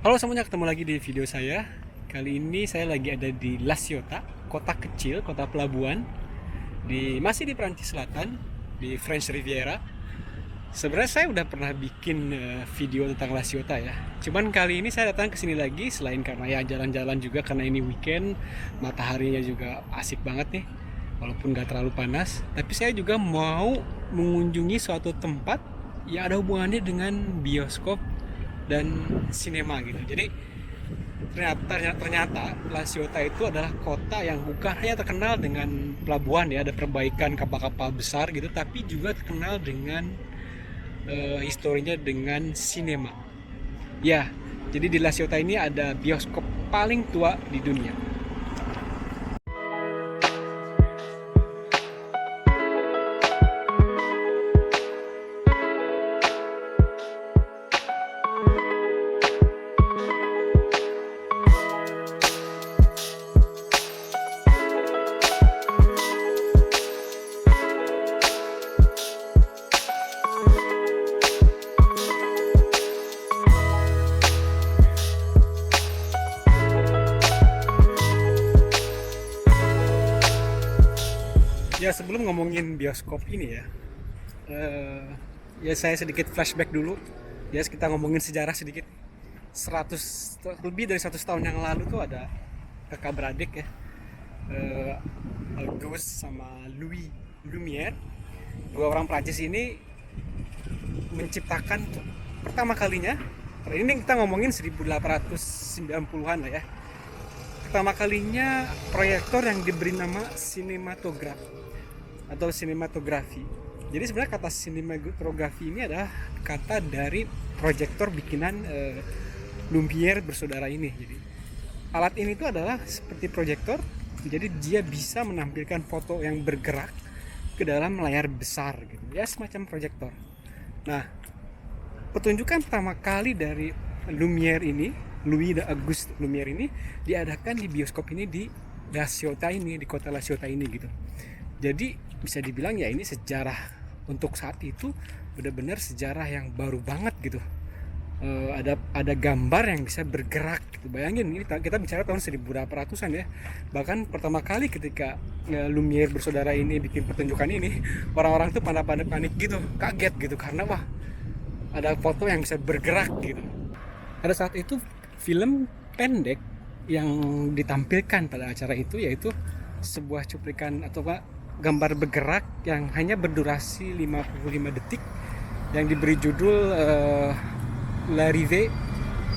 Halo semuanya, ketemu lagi di video saya. Kali ini saya lagi ada di La Ciotat, kota kecil, kota pelabuhan masih di Prancis Selatan, di French Riviera. Sebenarnya saya udah pernah bikin video tentang La Ciotat ya. Cuman kali ini saya datang ke sini lagi selain karena ya jalan-jalan juga karena ini weekend, mataharinya juga asik banget nih. Walaupun gak terlalu panas, tapi saya juga mau mengunjungi suatu tempat yang ada hubungannya dengan bioskop dan sinema gitu. Jadi ternyata La Ciotat itu adalah kota yang bukan hanya terkenal dengan pelabuhan ya, ada perbaikan kapal-kapal besar gitu, tapi juga terkenal dengan historinya dengan sinema. Ya, jadi di La Ciotat ini ada bioskop paling tua di dunia. Ya sebelum ngomongin bioskop ini ya, eh, ya saya sedikit flashback dulu. Ya kita ngomongin sejarah sedikit. 100 lebih dari 100 tahun yang lalu tuh ada kakak beradik ya, eh, Auguste sama Louis Lumière. Dua orang Prancis ini menciptakan pertama kalinya. Ini kita ngomongin 1890-an lah ya. Pertama kalinya proyektor yang diberi nama sinematograf atau sinematografi. Jadi sebenarnya kata sinematografi ini adalah kata dari proyektor bikinan Lumière bersaudara ini. Jadi alat ini itu adalah seperti proyektor, jadi dia bisa menampilkan foto yang bergerak ke dalam layar besar gitu. Ya semacam proyektor. Nah, pertunjukan pertama kali dari Lumière ini, Louis de Auguste Lumière ini diadakan di bioskop ini di La Ciotat ini, di kota La Ciotat ini gitu. Jadi bisa dibilang ya ini sejarah untuk saat itu benar-benar sejarah yang baru banget gitu. Ada gambar yang bisa bergerak gitu. Bayangin ini kita bicara tahun 1800-an ya. Bahkan pertama kali ketika Lumière bersaudara ini bikin pertunjukan ini, orang-orang tuh pada panik gitu, kaget gitu karena wah ada foto yang bisa bergerak gitu. Pada saat itu film pendek yang ditampilkan pada acara itu yaitu sebuah cuplikan atau gambar bergerak yang hanya berdurasi 55 detik yang diberi judul L'arrivée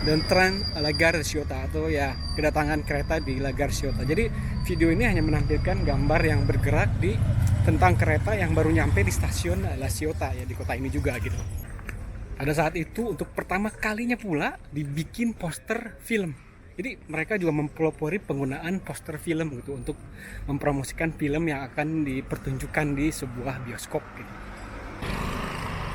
d'un train à la gare Ciotat atau ya kedatangan kereta di La Gare Ciotat. Jadi video ini hanya menampilkan gambar yang bergerak tentang kereta yang baru nyampe di stasiun La Ciotat ya di kota ini juga gitu. Pada saat itu untuk pertama kalinya pula dibikin poster film. Jadi mereka juga mempelopori penggunaan poster film gitu untuk mempromosikan film yang akan dipertunjukkan di sebuah bioskop gitu.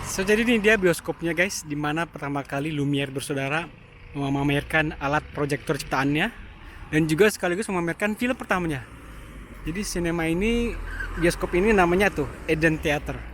So, jadi ini dia bioskopnya guys, dimana pertama kali Lumière bersaudara memamerkan alat proyektor ciptaannya dan juga sekaligus memamerkan film pertamanya. Jadi sinema ini, bioskop ini namanya tuh Eden Theater.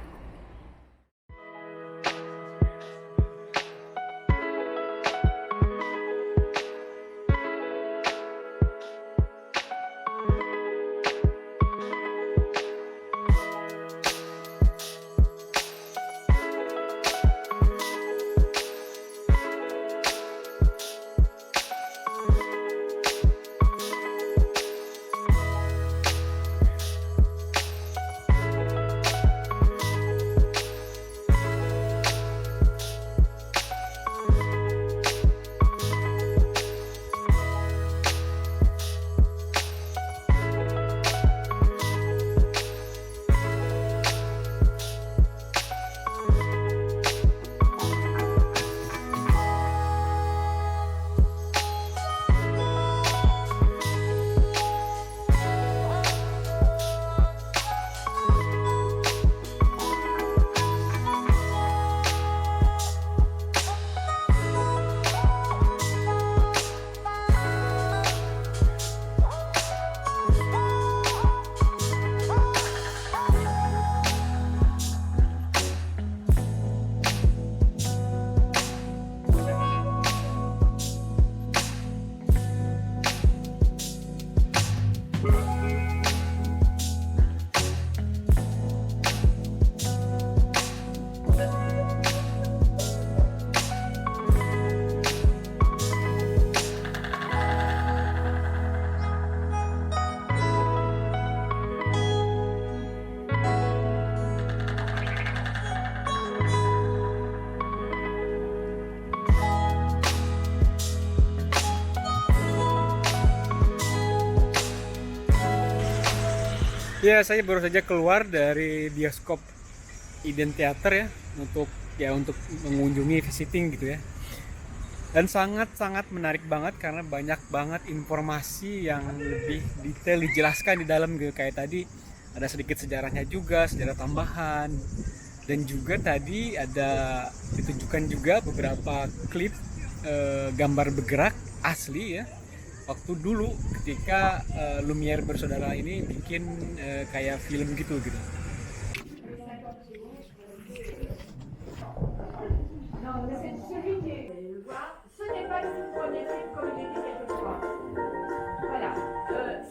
Ya, saya baru saja keluar dari bioskop Eden Theater ya untuk mengunjungi visiting gitu ya. Dan sangat-sangat menarik banget karena banyak banget informasi yang lebih detail dijelaskan di dalam gitu. Kayak tadi ada sedikit sejarahnya juga, sejarah tambahan. Dan juga tadi ada ditunjukkan juga beberapa klip gambar bergerak asli ya. Waktu dulu ketika Lumière bersaudara ini bikin kayak film gitu. Ce n'est pas le premier film comme il était quelquefois. Voilà.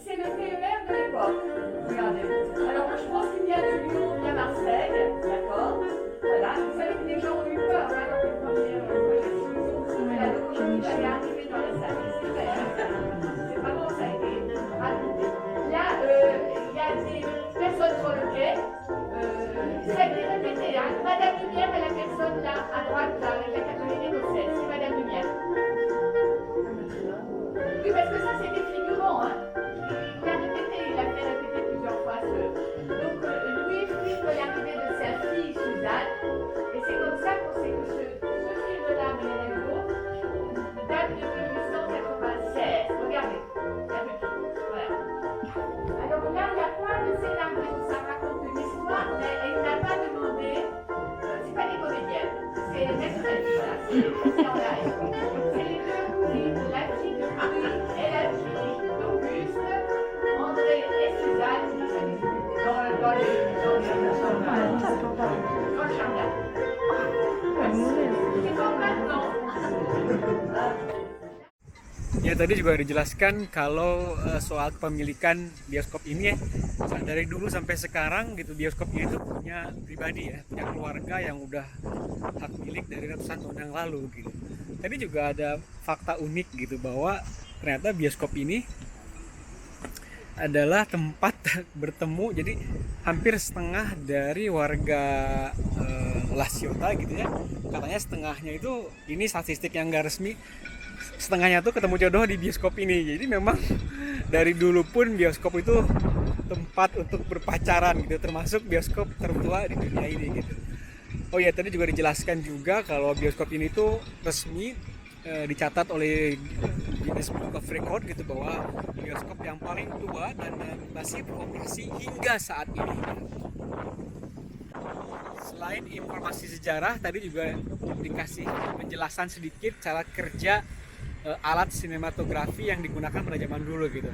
C'est le TER de l'époque. Regardez. Alors, je pense qu'il y a de Lyon, il y a Marseille. D'accord. Voilà. Vous savez que les gens ont eu peur hein, dans le premier projection. Mais la locomotive elle est arrivée dans les salles. C'est vrai. C'est vraiment, ça a été raconté. Là, il y a des personnes sur le quai. Ça a été répété. Hein. Madame Lumière est la personne là, à droite, là, avec la catholique écossaise. C'est Madame Lumière. Oui, parce que ça, c'est des figurants. Hein. Il a répété, il a fait répéter plusieurs fois. Donc, Louis explique l'arrivée de sa fille, Suzanne. Et c'est comme ça qu'on sait que ce film-là, Madame Hulot, date de 1896. Regardez, la petite. Voilà. Alors là, il n'y a pas de scénario. Ça raconte une histoire, mais il n'a pas demandé. C'est pas des comédiennes. C'est naturel. Voilà. C'est en live. C'est les deux cousines, la fille de Louis et la fille d'Auguste, André et Suzanne, dans le jardin. C'est comme maintenant. Ya tadi juga dijelaskan kalau soal kepemilikan bioskop ini ya, dari dulu sampai sekarang gitu bioskop ini tuh punya pribadi ya, punya keluarga yang udah hak milik dari ratusan tahun yang lalu gitu. Tadi juga ada fakta unik gitu bahwa ternyata bioskop ini adalah tempat bertemu, jadi hampir setengah dari warga La Ciotat gitu ya, katanya setengahnya itu, ini statistik yang gak resmi, setengahnya tuh ketemu jodoh di bioskop ini. Jadi memang dari dulu pun bioskop itu tempat untuk berpacaran gitu, termasuk bioskop tertua di dunia ini gitu. Oh ya, tadi juga dijelaskan juga kalau bioskop ini tuh resmi dicatat oleh Guinness Book of Record gitu, bahwa bioskop yang paling tua dan masih beroperasi hingga saat ini. Selain informasi sejarah, tadi juga dikasih penjelasan sedikit cara kerja alat sinematografi yang digunakan pada zaman dulu gitu.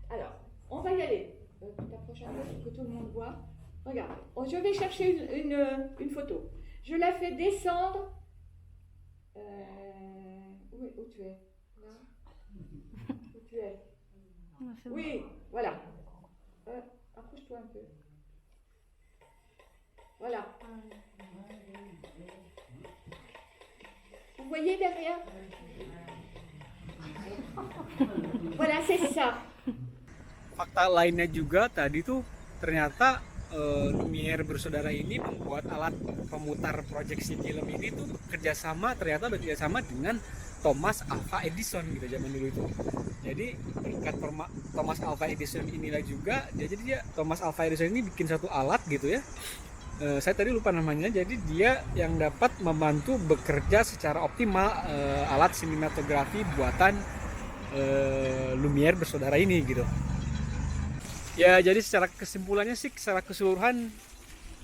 Alors, on va y aller. T'approches un peu pour que tout le monde voit. Regarde, je vais chercher une photo. Je la fais descendre. Où tu es? Là. Où tu es? Oui, voilà. Approche-toi un peu. Voilà. Vous voyez derrière? Voilà, c'est ça. Fakta lainnya juga tadi tuh ternyata Lumière bersaudara ini membuat alat pemutar proyeksi film ini tuh bekerjasama dengan Thomas Alva Edison gitu zaman dulu itu. Jadi berkat Thomas Alva Edison inilah juga, jadi Thomas Alva Edison ini bikin satu alat gitu ya. Saya tadi lupa namanya. Jadi dia yang dapat membantu bekerja secara optimal alat sinematografi buatan Lumière bersaudara ini gitu. Ya, jadi secara kesimpulannya sih, secara keseluruhan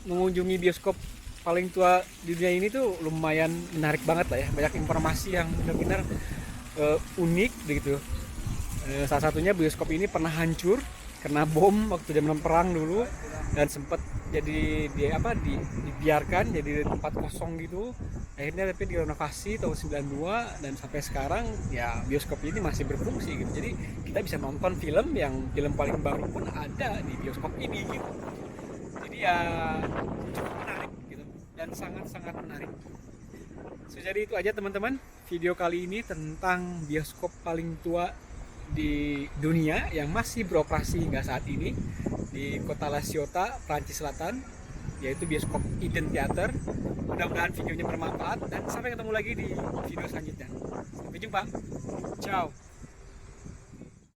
mengunjungi bioskop paling tua di dunia ini tuh lumayan menarik banget lah ya. Banyak informasi yang benar-benar unik gitu. Salah satunya bioskop ini pernah hancur kena bom waktu zaman perang dulu, dan sempat jadi dibiarkan jadi tempat kosong gitu. Akhirnya tapi direnovasi tahun 92 dan sampai sekarang ya bioskop ini masih berfungsi gitu. Jadi kita bisa nonton film paling baru pun ada di bioskop ini gitu. Jadi ya cukup menarik gitu dan sangat-sangat menarik. So, jadi itu aja teman-teman video kali ini tentang bioskop paling tua di dunia yang masih beroperasi hingga saat ini di kota La Ciotat, Prancis Selatan, yaitu bioskop Eden Theater. Mudah-mudahan videonya bermanfaat dan sampai ketemu lagi di video selanjutnya. Sampai jumpa. Ciao.